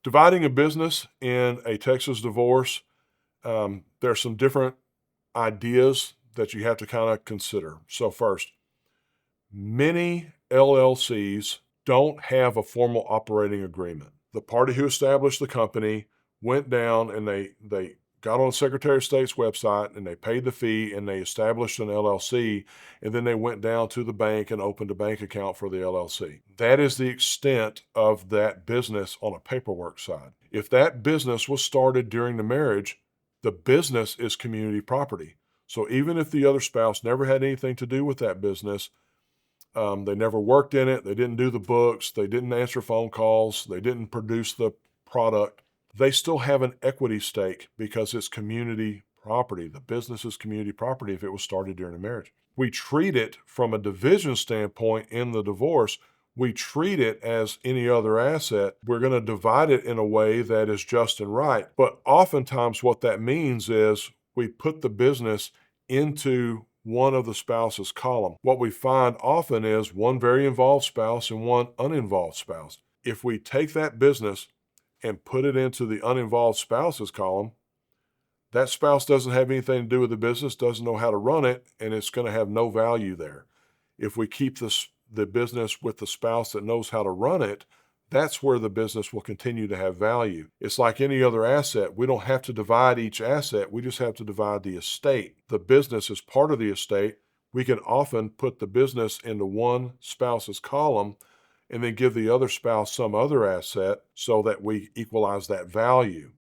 Dividing a business in a Texas divorce, there's some different ideas that you have to kind of consider. So, first, many LLCs don't have a formal operating agreement. The party who established the company went down and they got on the Secretary of State's website and they paid the fee and they established an LLC, and then they went down to the bank and opened a bank account for the LLC. That is the extent of that business on a paperwork side. If that business was started during the marriage, the business is community property. So even if the other spouse never had anything to do with that business, they never worked in it, they didn't do the books, they didn't answer phone calls, they didn't produce the product, they still have an equity stake because it's community property. The business is community property if it was started during a marriage. We treat it from a division standpoint in the divorce. We treat it as any other asset. We're going to divide it in a way that is just and right. But oftentimes, what that means is we put the business into one of the spouse's column. What we find often is one very involved spouse and one uninvolved spouse. If we take that business and put it into the uninvolved spouse's column, that spouse doesn't have anything to do with the business, doesn't know how to run it, and it's going to have no value there. If we keep the business with the spouse that knows how to run it, that's where the business will continue to have value. It's like any other asset. We don't have to divide each asset. We just have to divide the estate. The business is part of the estate. We can often put the business into one spouse's column and then give the other spouse some other asset so that we equalize that value.